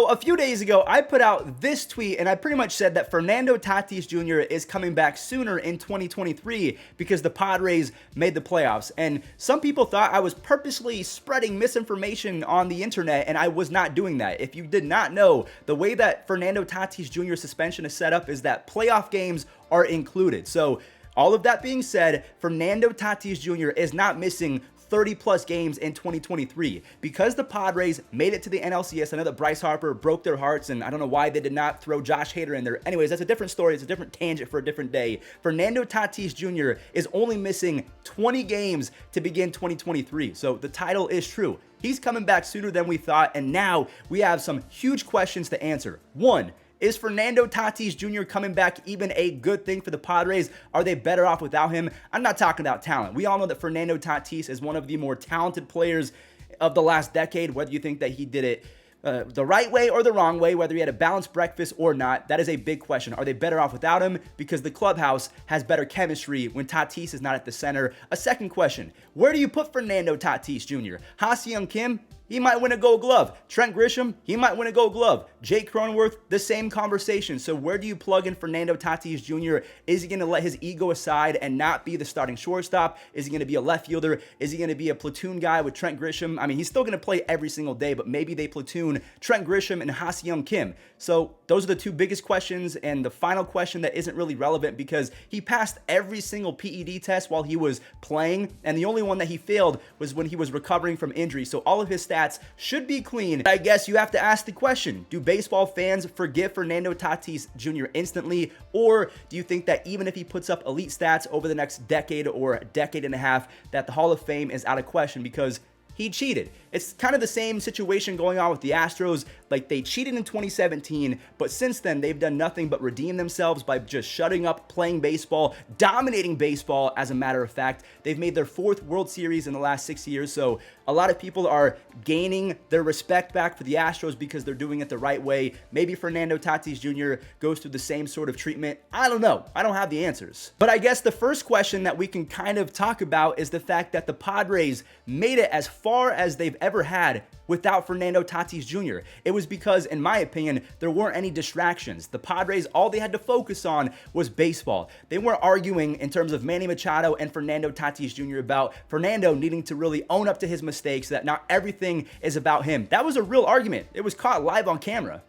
a few days ago, I put out this tweet and I pretty much said that Fernando Tatis Jr. is coming back sooner in 2023 because the Padres made the playoffs. And some people thought I was purposely spreading misinformation on the internet, and I was not doing that. If you did not know, the way that Fernando Tatis Jr. suspension is set up is that playoff games are included. So all of that being said, Fernando Tatis Jr. is not missing 30 plus games in 2023 because the Padres made it to the NLCS. I know that Bryce Harper broke their hearts, and I don't know why they did not throw Josh Hader in there. Anyways, that's a different story. It's a different tangent for a different day. Fernando Tatis Jr. is only missing 20 games to begin 2023. So the title is true. He's coming back sooner than we thought, and now we have some huge questions to answer. One, is Fernando Tatis Jr. coming back even a good thing for the Padres? Are they better off without him? I'm not talking about talent. We all know that Fernando Tatis is one of the more talented players of the last decade, whether you think that he did it the right way or the wrong way, whether he had a balanced breakfast or not. That is a big question. Are they better off without him? Because the clubhouse has better chemistry when Tatis is not at the center. A second question, where do you put Fernando Tatis Jr.? Ha-Seong Kim? He might win a Gold Glove. Trent Grisham, he might win a Gold Glove. Jake Cronenworth, the same conversation. So where do you plug in Fernando Tatis Jr.? Is he going to let his ego aside and not be the starting shortstop? Is he going to be a left fielder? Is he going to be a platoon guy with Trent Grisham? I mean, he's still going to play every single day, but maybe they platoon Trent Grisham and Ha-Seong Kim. So those are the two biggest questions, and the final question that isn't really relevant because he passed every single PED test while he was playing, and the only one that he failed was when he was recovering from injury. So all of his stats should be clean. I guess you have to ask the question, do baseball fans forgive Fernando Tatis Jr. instantly, or do you think that even if he puts up elite stats over the next decade or a decade and a half, that the Hall of Fame is out of question because he cheated? It's kind of the same situation going on with the Astros. Like, they cheated in 2017, but since then they've done nothing but redeem themselves by just shutting up, playing baseball, dominating baseball. As a matter of fact, they've made their 4th World Series in the last 6 years. So a lot of people are gaining their respect back for the Astros because they're doing it the right way. Maybe Fernando Tatis Jr. goes through the same sort of treatment. I don't know. I don't have the answers. But I guess the first question that we can kind of talk about is the fact that the Padres made it as far as they've ever had without Fernando Tatis Jr. It was because, in my opinion, there weren't any distractions. The Padres, all they had to focus on was baseball. They weren't arguing in terms of Manny Machado and Fernando Tatis Jr. about Fernando needing to really own up to his mistakes, that not everything is about him. That was a real argument. It was caught live on camera.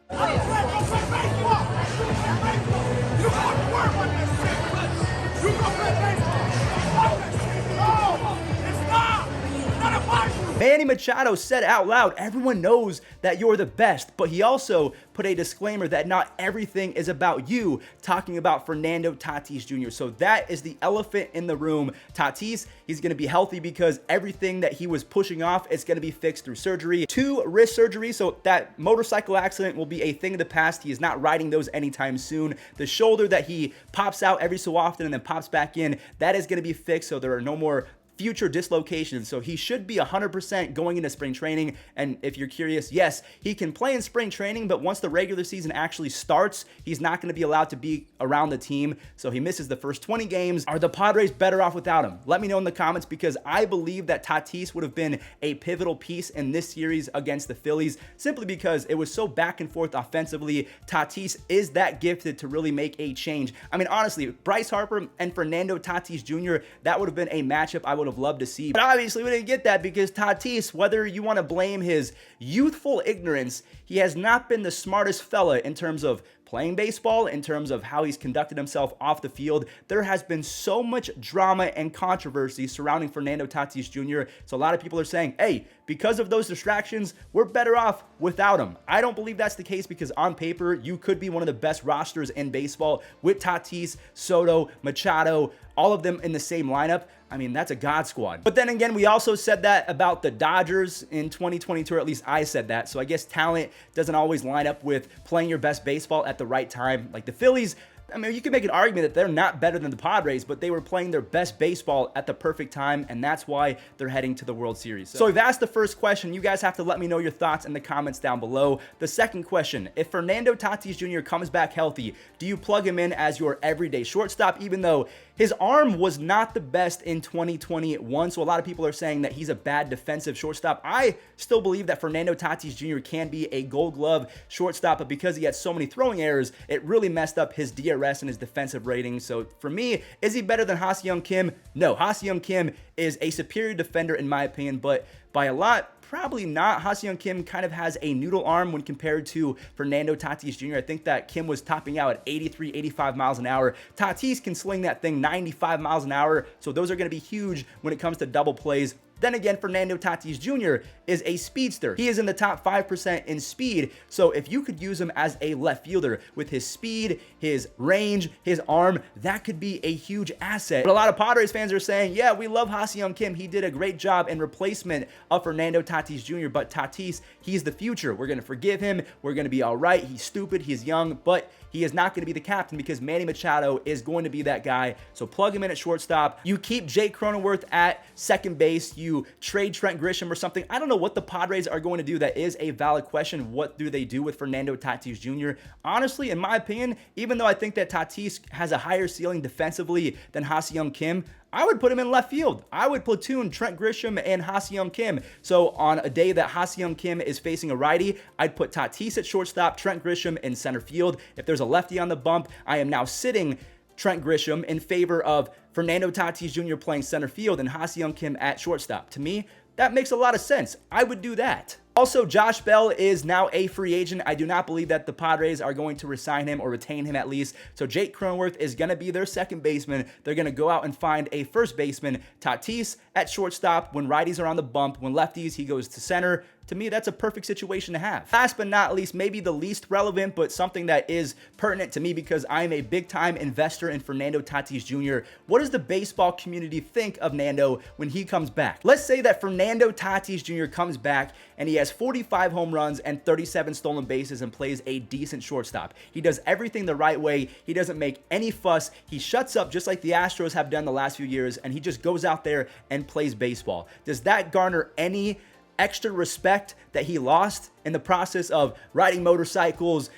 Manny Machado said out loud, everyone knows that you're the best, but he also put a disclaimer that not everything is about you, talking about Fernando Tatis Jr. So that is the elephant in the room. Tatis, he's going to be healthy because everything that he was pushing off is going to be fixed through surgery. 2 wrist surgeries, so that motorcycle accident will be a thing of the past. He is not riding those anytime soon. The shoulder that he pops out every so often and then pops back in, that is going to be fixed, so there are no more future dislocations. So he should be 100% going into spring training. And if you're curious, yes, he can play in spring training, but once the regular season actually starts, he's not going to be allowed to be around the team. So he misses the first 20 games. Are the Padres better off without him? Let me know in the comments, because I believe that Tatis would have been a pivotal piece in this series against the Phillies, simply because it was so back and forth offensively. Tatis is that gifted to really make a change. I mean, honestly, Bryce Harper and Fernando Tatis Jr., that would have been a matchup I would have loved to see. But obviously we didn't get that because Tatis, whether you want to blame his youthful ignorance, he has not been the smartest fella in terms of playing baseball, in terms of how he's conducted himself off the field. There has been so much drama and controversy surrounding Fernando Tatis Jr. So a lot of people are saying, hey, because of those distractions, we're better off without him. I don't believe that's the case, because on paper, you could be one of the best rosters in baseball with Tatis, Soto, Machado, all of them in the same lineup. I mean, that's a God squad. But then again, we also said that about the Dodgers in 2022, or at least I said that. So I guess talent doesn't always line up with playing your best baseball at the right time. Like the Phillies, I mean, you can make an argument that they're not better than the Padres, but they were playing their best baseball at the perfect time, and that's why they're heading to the World Series. So we've asked the first question. You guys have to let me know your thoughts in the comments down below. The second question, if Fernando Tatis Jr. comes back healthy, do you plug him in as your everyday shortstop, even though His arm was not the best in 2021, so a lot of people are saying that he's a bad defensive shortstop. I still believe that Fernando Tatis Jr. can be a Gold Glove shortstop, but because he had so many throwing errors, it really messed up his DRS and his defensive rating. So for me, is he better than Ha-Seong Kim? No, Ha-Seong Kim is a superior defender in my opinion, but by a lot, probably not. Ha-Seong Kim kind of has a noodle arm when compared to Fernando Tatis Jr. I think that Kim was topping out at 83, 85 miles an hour. Tatis can sling that thing 95 miles an hour, so those are going to be huge when it comes to double plays. Then again, Fernando Tatis Jr. is a speedster. He is in the top 5% in speed, so if you could use him as a left fielder with his speed, his range, his arm, that could be a huge asset. But a lot of Padres fans are saying, yeah, we love Ha-Seong Kim. He did a great job in replacement of Fernando Tatis Jr., but Tatis, he's the future. We're going to forgive him. We're going to be all right. He's stupid. He's young, but he is not going to be the captain because Manny Machado is going to be that guy. So plug him in at shortstop. You keep Jake Cronenworth at second base. You trade Trent Grisham or something. I don't know what the Padres are going to do. That is a valid question. What do they do with Fernando Tatis Jr.? Honestly, in my opinion, even though I think that Tatis has a higher ceiling defensively than Ha-Seong Kim, I would put him in left field. I would platoon Trent Grisham and Ha-Seong Kim. So on a day that Ha-Seong Kim is facing a righty, I'd put Tatis at shortstop, Trent Grisham in center field. If there's a lefty on the bump, I am now sitting Trent Grisham in favor of Fernando Tatis Jr. playing center field and Ha-Seong Kim at shortstop. To me, that makes a lot of sense. I would do that. Also, Josh Bell is now a free agent. I do not believe that the Padres are going to resign him or retain him at least. So Jake Cronenworth is going to be their second baseman. They're going to go out and find a first baseman. Tatis at shortstop. When righties are on the bump, when lefties, he goes to center. To me, that's a perfect situation to have. Last but not least, maybe the least relevant, but something that is pertinent to me because I'm a big-time investor in Fernando Tatis Jr. What does the baseball community think of Nando when he comes back? Let's say that Fernando Tatis Jr. comes back and he has 45 home runs and 37 stolen bases and plays a decent shortstop. He does everything the right way. He doesn't make any fuss. He shuts up just like the Astros have done the last few years, and he just goes out there and plays baseball. Does that garner any extra respect that he lost in the process of riding motorcycles,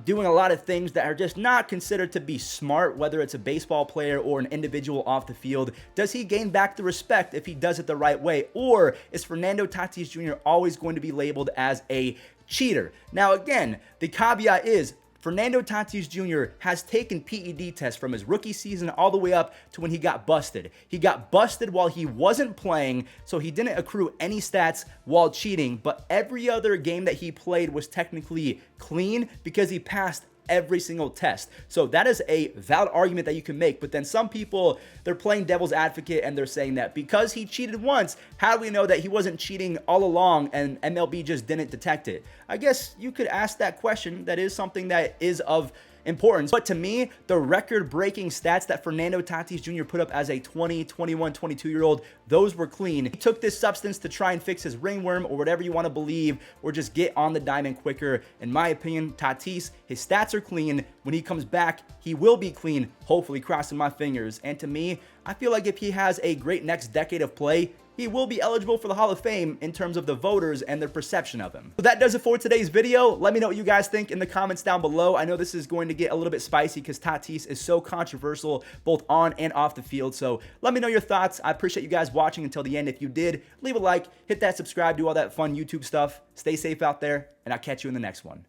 doing a lot of things that are just not considered to be smart, whether it's a baseball player or an individual off the field? Does he gain back the respect if he does it the right way? Or is Fernando Tatis Jr. always going to be labeled as a cheater? Now, again, the caveat is Fernando Tatis Jr. has taken PED tests from his rookie season all the way up to when he got busted. He got busted while he wasn't playing, so he didn't accrue any stats while cheating, but every other game that he played was technically clean because he passed every single test. So that is a valid argument that you can make, but then some people, they're playing devil's advocate and they're saying that because he cheated once, how do we know that he wasn't cheating all along and MLB just didn't detect it? I guess you could ask that question. That is something that is of importance. But to me, the record-breaking stats that Fernando Tatis Jr. put up as a 20, 21, 22-year-old, those were clean. He took this substance to try and fix his ringworm or whatever you want to believe, or just get on the diamond quicker. In my opinion, Tatis, his stats are clean. When he comes back, he will be clean, hopefully, crossing my fingers. And to me, I feel like if he has a great next decade of play, he will be eligible for the Hall of Fame in terms of the voters and their perception of him. So that does it for today's video. Let me know what you guys think in the comments down below. I know this is going to get a little bit spicy because Tatis is so controversial both on and off the field. So let me know your thoughts. I appreciate you guys watching until the end. If you did, leave a like, hit that subscribe, do all that fun YouTube stuff. Stay safe out there, and I'll catch you in the next one.